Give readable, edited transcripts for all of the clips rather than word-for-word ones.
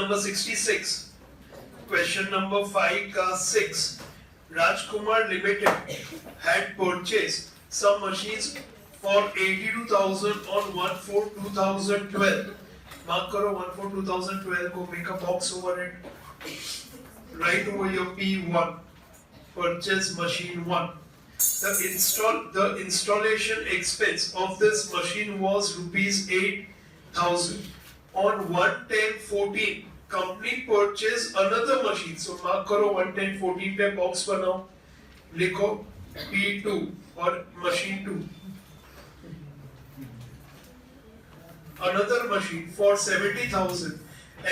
number 66. Question number 5 ka 6. Rajkumar Limited had purchased some machines for 82,000 on 1/4/2012. Mark karo 1/4/2012 ko, make a box over it. Write over your P1. Purchase machine 1. The installation expense of this machine was rupees 8,000. On 1/10/14, company purchased another machine. So mark करो 1/10/14 पे box बनाओ, लिखो P2 और machine 2. Another machine for 70,000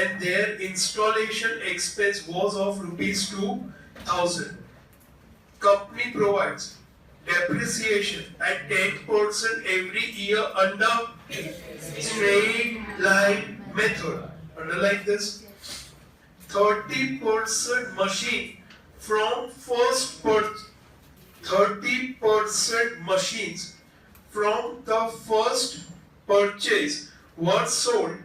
and their installation expense was of rupees 2,000. Company provides depreciation at 10% every year under straight line method. Underline this. 30% machine from first purchase. 30% machines from the first purchase were sold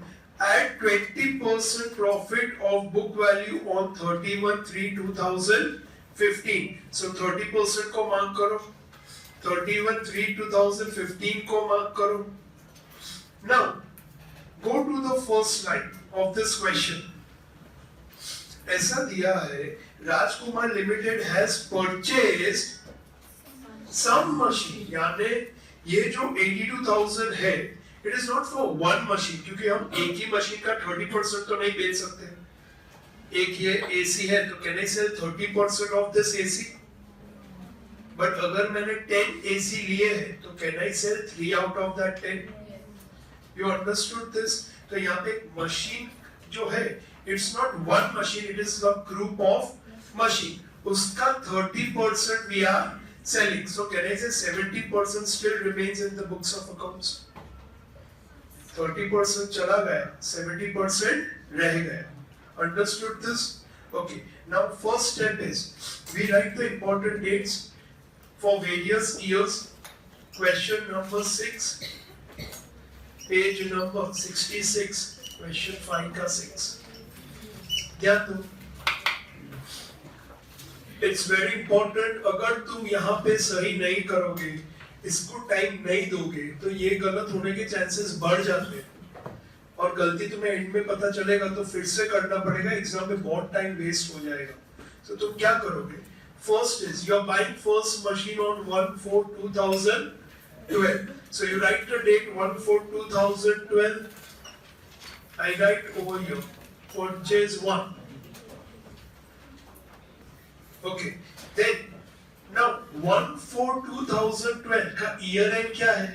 at 20% profit of book value on 31/3/2015. So 30% को mark करो, 31/3/2015 को mark करो. Now go to the first line of this question. ऐसा दिया है, Rajkumar limited has purchased some machine, यानी ये जो 82,000 है, it is not for one machine, क्योंकि हम एक ही मशीन का 30% तो नहीं बेच सकते. एक ये एसी है, तो can I sell 30% off this AC? But अगर मैंने 10 एसी लिए हैं, तो can I sell 3 out of that 10? You understood this? तो यहाँ पे मशीन जो है, it's not one machine, it is a group of machine. उसका 30% we are selling. So can I say 70% still remains in the books of accounts? 30% चला गया, 70% रह गया. Understood this? Okay. Now first step is we write the important dates for various years. Question number 6. Page number 66, question 5 का 6. ध्यान दो. It's very important. अगर तुम यहाँ पे सही नहीं करोगे, इसको टाइम नहीं दोगे, तो ये गलत होने के चांसेस बढ़ जाते हैं. और गलती तुम्हें एंड में पता चलेगा तो फिर से करना पड़ेगा, एग्जाम में बहुत टाइम वेस्ट हो जाएगा. तो तुम क्या करोगे? First is you are buying first machine on 1/4/2012. So you write the date 1/4/2012. I write over here purchase 1. Okay. Then now 1/4/2012 का year end क्या है?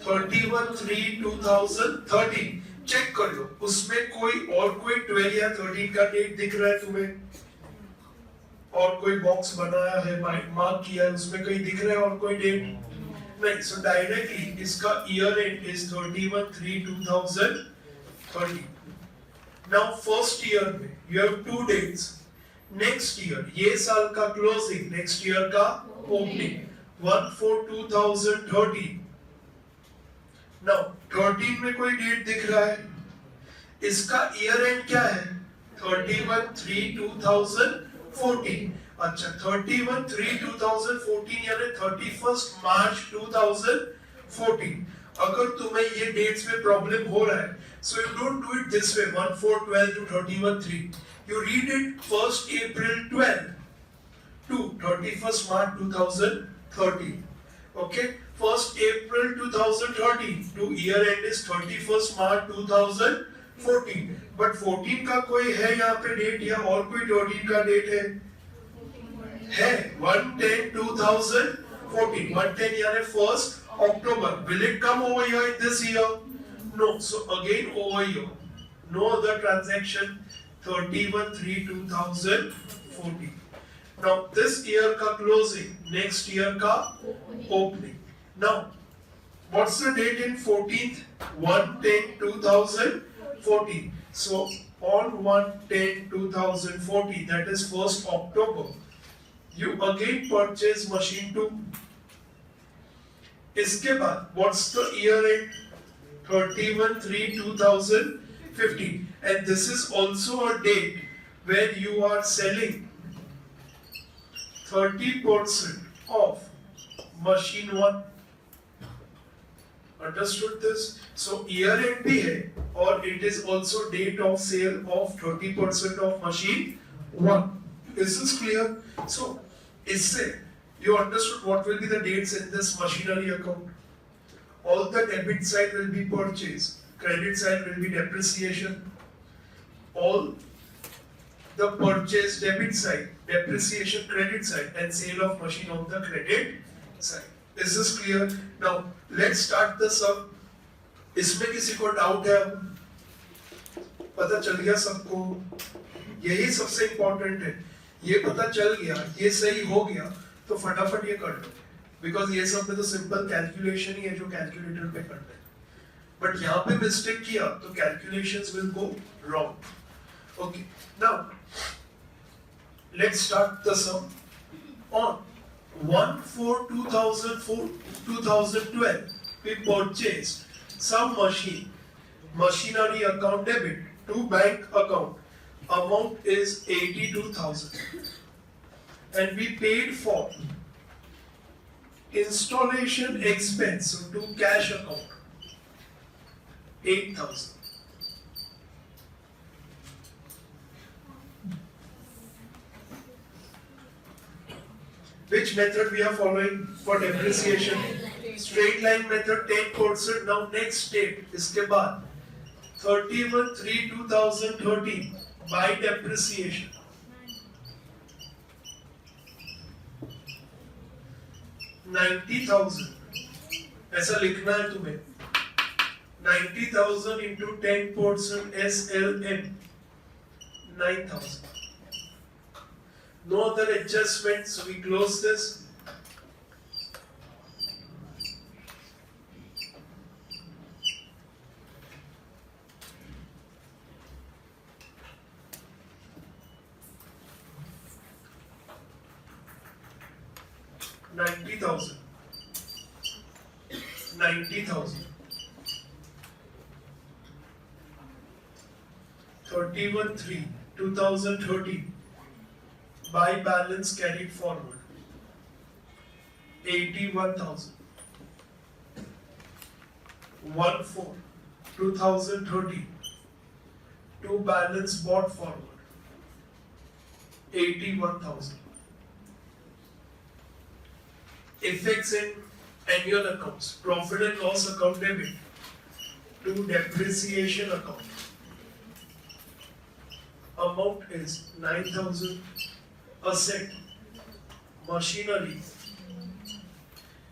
31/3/2013. चेक कर लो, उसमें कोई 12 या 13 का डेट दिख रहा है तुम्हें? और कोई बॉक्स बनाया है, मार्क किया है, उसमें कहीं दिख रहा है और कोई डेट नहीं? So directly इसका year end is 31/3/2013. Now first year में you have 2 dates. Next year, ये साल का closing, next year का opening. 1/4/2013. Now 13 में कोई डेट दिख रहा है? इसका year end क्या है? 31/3/2014. अच्छा, 31/3/2014 यानी 31 मार्च 2014. अगर तुम्हें ये डेट्स में प्रॉब्लम हो रहा है, so you don't do it this way 1/4/12 to 31/3. You read it 1st April 12 to 31st March 2013. Okay, 1st April 2013 to year end is 31st March 2014. But 14 का कोई है यहाँ पे डेट, या और कोई 13 का डेट है? 1/10/2014. 1/10 यानी 1st October. Will it come over here in this year? No. So again over here, no other transaction. 31/3/2014. Now this year ka closing, next year ka opening. Now what's the date in 14th? 1/10/2014. So on 1/10/2014, that is 1st October, you again purchase machine 2. इसके बाद what's the year end? 31/3/2015. and this is also a date where you are selling 30% of machine 1. Understood this? So year end भी है और it is also date of sale of 30% of machine 1. Is this clear? So इससे you understood what will be the dates in this machinery account. All the debit side will be purchase, credit side will be depreciation. All the purchase debit side, depreciation credit side, and sale of machine on the credit side. Is this clear? Now let's start the sum. इसमें किसी को doubt है? पता चल गया सबको? यही सबसे इम्पोर्टेंट है. ये पता चल गया, ये सही हो गया, तो फटाफट ये कर लो. बिकॉज ये सब में तो सिंपल कैलकुलेशन ही है जो कैलकुलेटर पे करना है. बट यहाँ पे मिस्टेक किया तो calculations will go wrong. Okay, now let's start the sum. On 1/4/2012 we purchased some machinery account debit to bank account. Amount is 82,000 and we paid for installation expense to cash account 8,000. Which method we are following for depreciation? Straight line method, 10%. Now next step, इसके बाद 31/3/2013 by depreciation. 90,000. ऐसा लिखना है तुम्हें. 90,000 into 10% SLM 9,000. No other adjustments, so we close this. $90,000. 31/3/2013 by balance carried forward 81,000. 1/4/2013 to balance bought forward 81,000. Effects in annual accounts, profit and loss account debit to depreciation account. Amount is 9,000. Asset, machinery.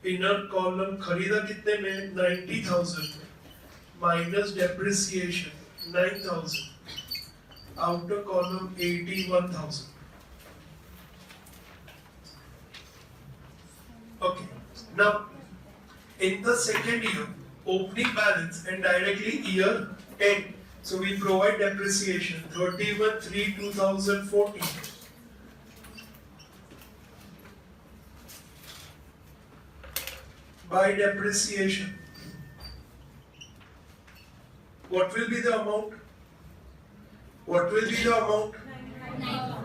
Inner column खरीदा कितने में? 90,000 minus depreciation 9,000. Outer column 81,000. Okay. Now, in the second year, opening balance and directly year end. So we provide depreciation 31/3/2014. By depreciation. What will be the amount? What will be the amount?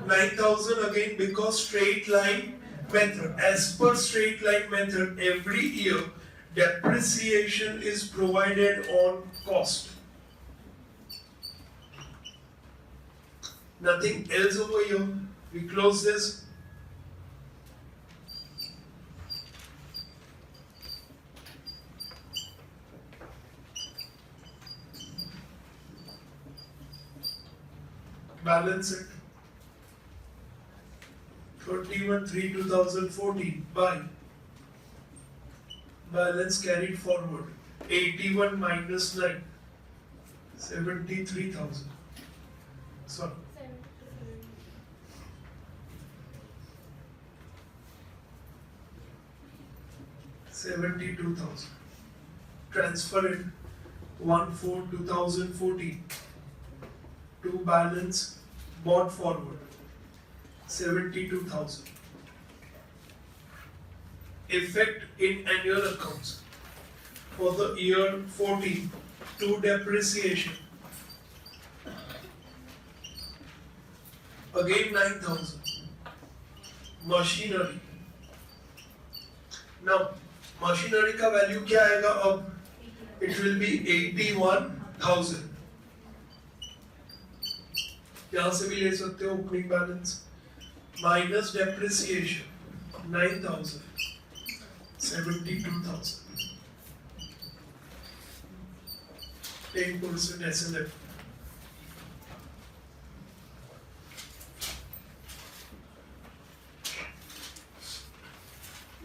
9,000 again, because straight line method. As per straight line method, every year depreciation is provided on cost. Nothing else over here. We close this. Balance it. 31/3/2014 by balance carried forward 81 minus 9 73,000. Sorry. 72,000. Transfer it 1/4/2014 to balance bought forward 72,000. Effect in annual accounts for the year 14 to depreciation Again 9,000. Machinery. Now machinery का value क्या आएगा अब? It will be 81,000. यहाँ से भी ले सकते हो opening balance. Minus depreciation 9,000. 72,000. 10% SLF.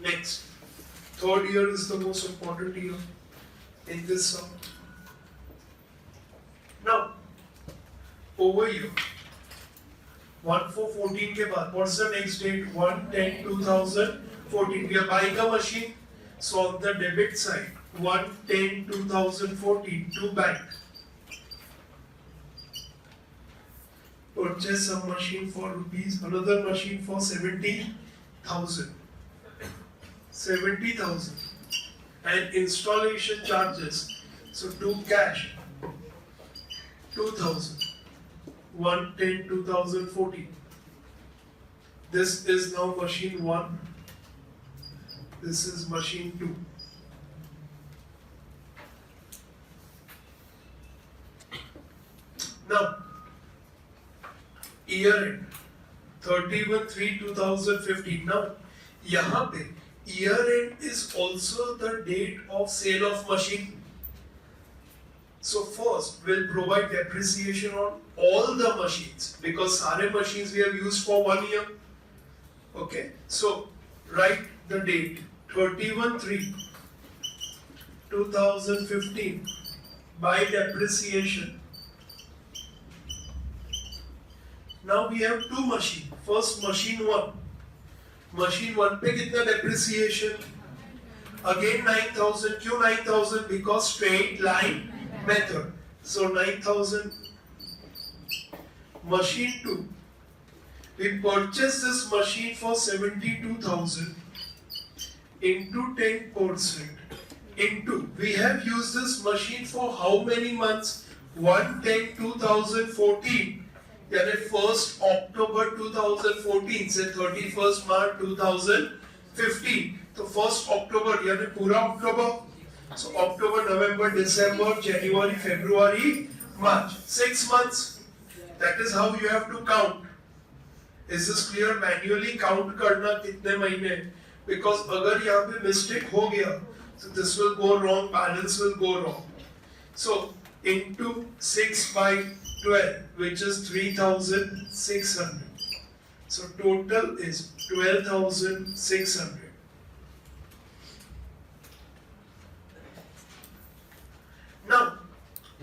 Next, third year is the most important year in this sum. Now, over here, 1/4/14 के बाद, what's the next date? 1/10/2014. We are buying a machine, so on the debit side, 1/10/2014 to bank. Purchase a machine for rupees, another machine for 70,000. 70,000 and installation charges. So to cash 2,000. 1/10/2014. This is now machine 1. This is machine 2. Now, year end 31/3/2015. Now, यहाँ पे year end is also the date of sale of machine. So first, we'll provide depreciation on all the machines because सारे machines we have used for 1 year. Okay, so write the date 31/3/2015 by depreciation. Now we have two machines. First, machine 1. Machine 1 पे कितना depreciation? Again 9,000. क्यों 9,000? Because straight line method. So 9,000. Machine 2. We purchased this machine for 72,000 into 10%. Into we have used this machine for how many months? 1/10/2014. यानी 1st October 2014 से 31st March 2015. तो 1st October यानी पूरा October. So October, November, December, January, February, March. 6 months. That is how you have to count. Is this clear? Manually count करना कितने महीने? Because अगर यहाँ पे mistake हो गया, so this will go wrong, balance will go wrong. So into 6/12, which is 3,600. So total is 12,600. Now,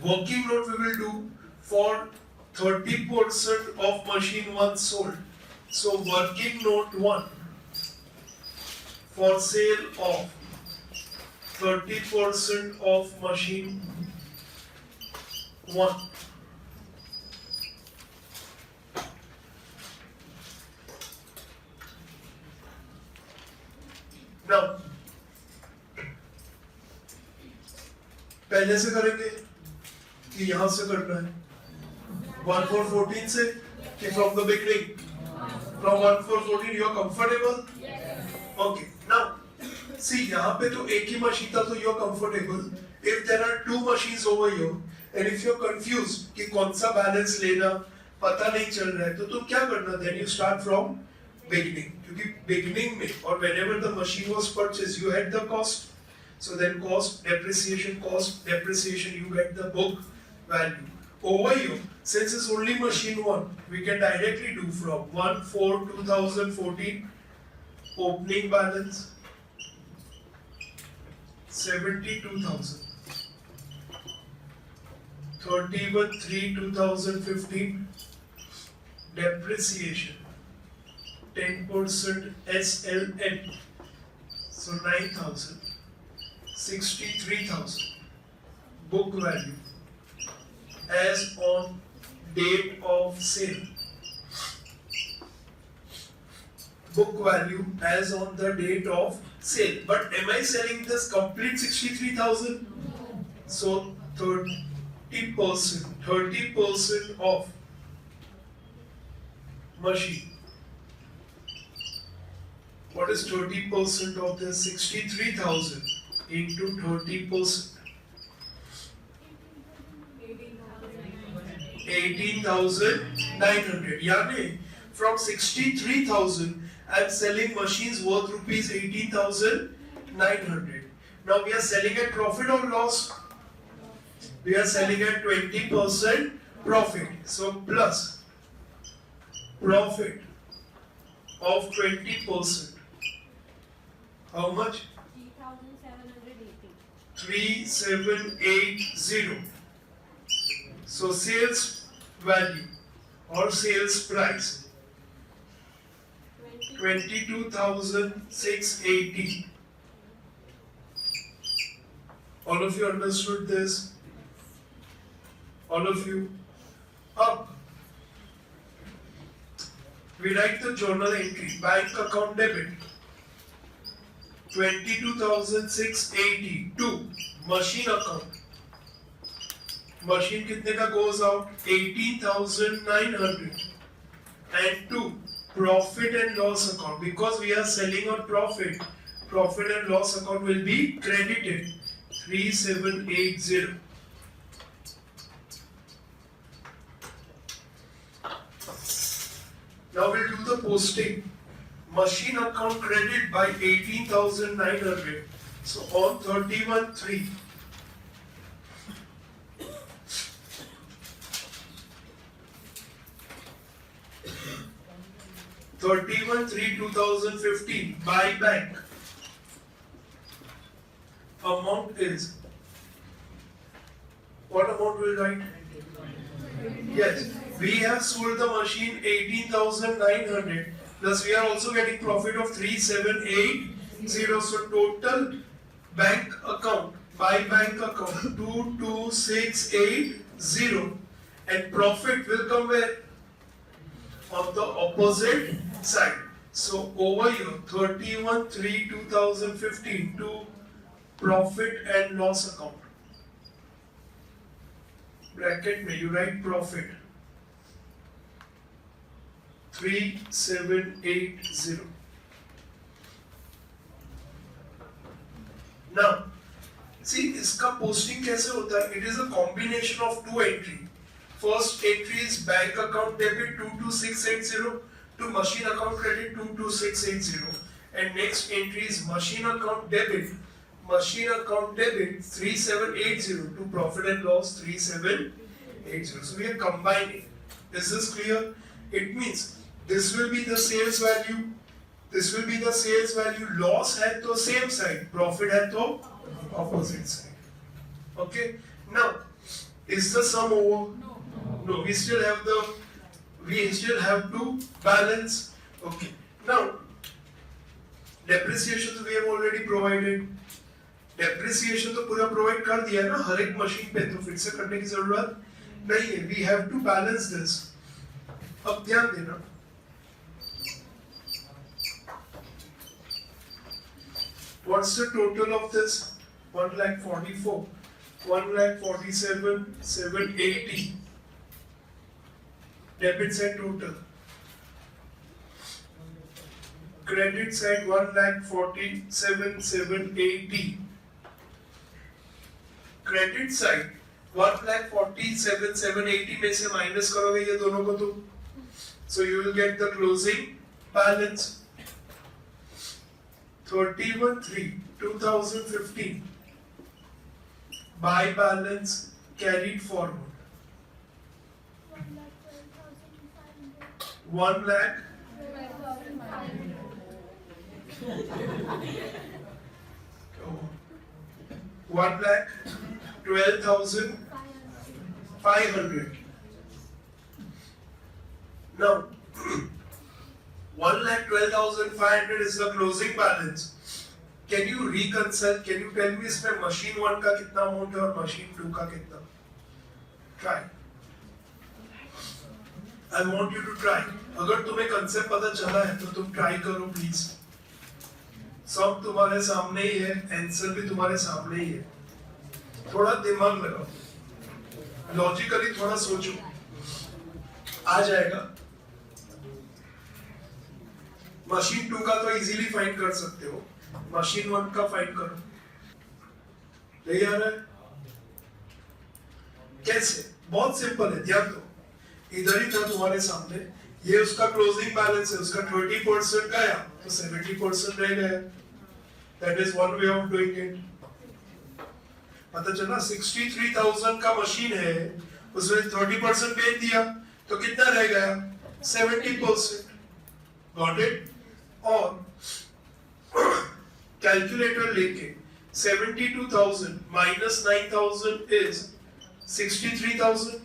working note we will do for 30% of machine 1 sold. So working note 1 for sale of 30% of machine 1. Now, पहले से करेंगे कि यहां से करना है 1/4/14 से कि from the beginning? From 1/4/14 you are comfortable? Okay. Now, see यहाँ पे तो एक ही मशीन था तो you are comfortable. If there are two machines over here and if you are confused कि कौन सा बैलेंस लेना पता नहीं चल रहा है तो तुम क्या करना? Then you start from beginning. क्योंकि beginning में और whenever the machine was purchased you had the cost. So then cost, depreciation, you get the book value. Over here, since it's only machine 1, we can directly do from 1/4/2014 opening balance 72,000. 31/3/2015 depreciation 10% SLN, so 9,000. 63,000 book value as on date of sale. Book value as on the date of sale. But am I selling this complete 63,000? So 30% of machine. What is 30% of this? 63,000 into 30%. 18,900. Yani from 63,000 I am selling machines worth rupees 18,900. Now we are selling at profit or loss? We are selling at 20% profit. So plus profit of 20%. How much? 3,780. So sales value or sales price 22,680. All of you understood this? All of you? Up. We write the journal entry, bank account debit 22,680 to machine account. Machine कितने का goes out? 18,900 and to profit and loss account. Because we are selling on profit, profit and loss account will be credited 3,780. Now we'll do the posting. Machine account credit by 18,900. So on 31/3. 31/3/2015 by bank. Amount is, what amount will write? Yes, we have sold the machine 18,900 plus we are also getting profit of 3,780. So total bank account by bank account 22,680 and profit will come where? On the opposite side. So over here 31/3/2015 to profit and loss account. Bracket में you write profit 3,780. Now see इसका posting कैसे होता है? It is a combination of two entry. First entry is bank account debit 22,680 to machine account credit 22,680 and next entry is machine account debit 3,780 to profit and loss 3,780. So we are combining. Is this clear? It means this will be the sales value, this will be the sales value, loss at the same side, profit at the opposite side. Okay? Now, is the sum over? No, we still have to balance. Okay. Now, depreciation we have already provided. Depreciation तो पूरा provide कर दिया ना हर एक machine पे, तो फिर से करने की जरूरत नहीं है. We have to balance this. अब ध्यान देना. What's the total of this? 1,44,000, 1,47,780. Debit side total. Credit side 1,47,780. Credit side 1,47,780 में से माइनस करोगे ये दोनों को तो, so you will get the closing balance 31/3/2015 by balance carried forward 1 lakh 1,12,500. Now 1,12,500 is the closing balance. Can you reconcile? Can you tell me इसमें machine 1 का कितना amount है और machine 2 का कितना? Try. I want you to try. अगर तुम्हें concept पता चला है तो तुम try करो please. सब तुम्हारे सामने ही है, आंसर भी तुम्हारे सामने ही है. थोड़ा दिमाग लगाओ, लॉजिकली थोड़ा सोचो, आ जाएगा. मशीन 2 का तो इजीली फाइंड कर सकते हो, मशीन 1 का फाइंड करो। ले आ रहा है कैसे? बहुत सिंपल है, ध्यान दो, इधर ही था तुम्हारे सामने, ये उसका क्लोजिंग बैलेंस है, उसका 20% गया तो 70% रह गया। That is one way of doing it. पता चला 63,000 का मशीन है, उसमें 30% बेच दिया तो कितना रह गया? 70%। Got it? और कैलकुलेटर लेके 72,000 minus 9,000 is 63,000.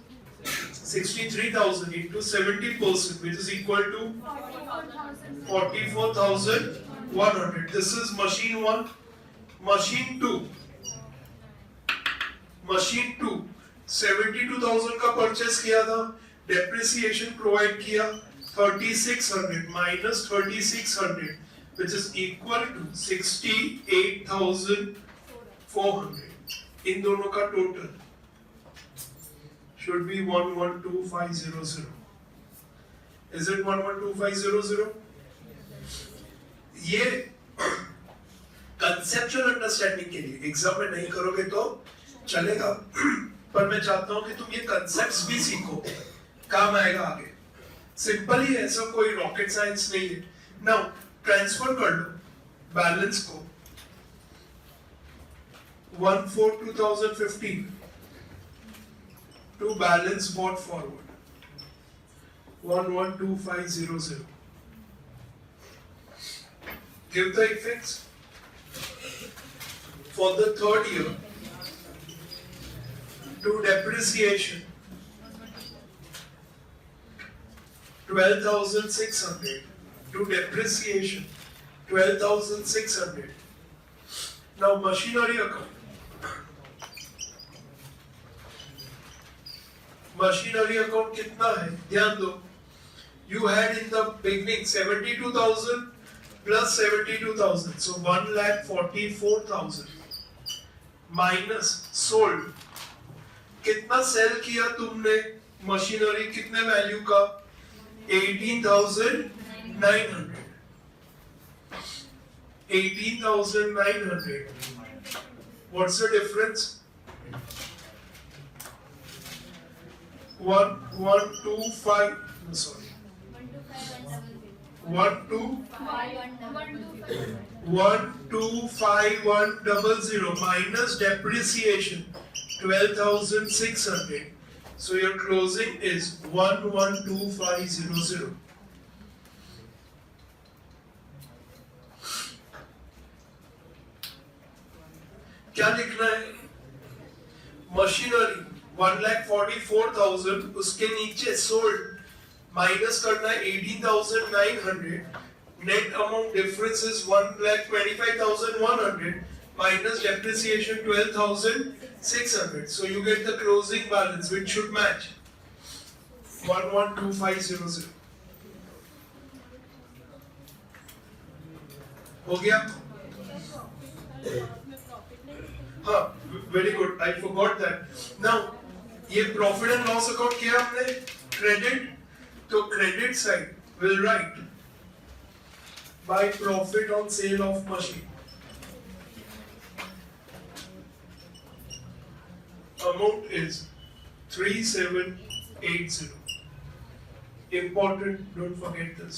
63,000 into 70%, which is equal to 44,100. This is machine 1. Machine 2. Machine 2 72,000 का परचेस किया था, डेप्रिसिएशन प्रोवाइड किया 3,600 minus 3,600, which is equal to 68,400. इन दोनों का total should be 112500. Is it 112500? ये कंसेप्चुअल अंडरस्टैंडिंग के लिए, एग्जाम में नहीं करोगे तो चलेगा, पर मैं चाहता हूं कि तुम ये कंसेप्ट्स भी सीखो, काम आएगा आगे। सिंपल ही है, ऐसा कोई रॉकेट साइंस नहीं है। नाउ ट्रांसफर कर लो बैलेंस को 1/4/2015 to balance brought forward 112500. Give the effects for the third year to depreciation 12,600 to depreciation 12,600. Now machinery account. Machinery account कितना है? ध्यान दो, you had in the beginning 72,000 plus 72,000, so 1,44,000 minus sold. कितना cell किया तुमने machinery, कितने value का? 18,900. 18,900. What's the difference? 125. No, sorry. 125,100 minus depreciation 12,600. So your closing is 112500. क्या लिखना है? मशीनरी 1,44,000, उसके नीचे सोल्ड माइनस करना है 18,900, net amount difference is 1,25,100 minus depreciation 12,600. So you get the closing balance which should match 112500. हो गया? हाँ, very good. I forgot that. Now ये प्रॉफिट एंड लॉस अकाउंट किया हमने, क्रेडिट, तो credit side will write by profit on sale of machine. Amount is 3780. Important, don't forget this.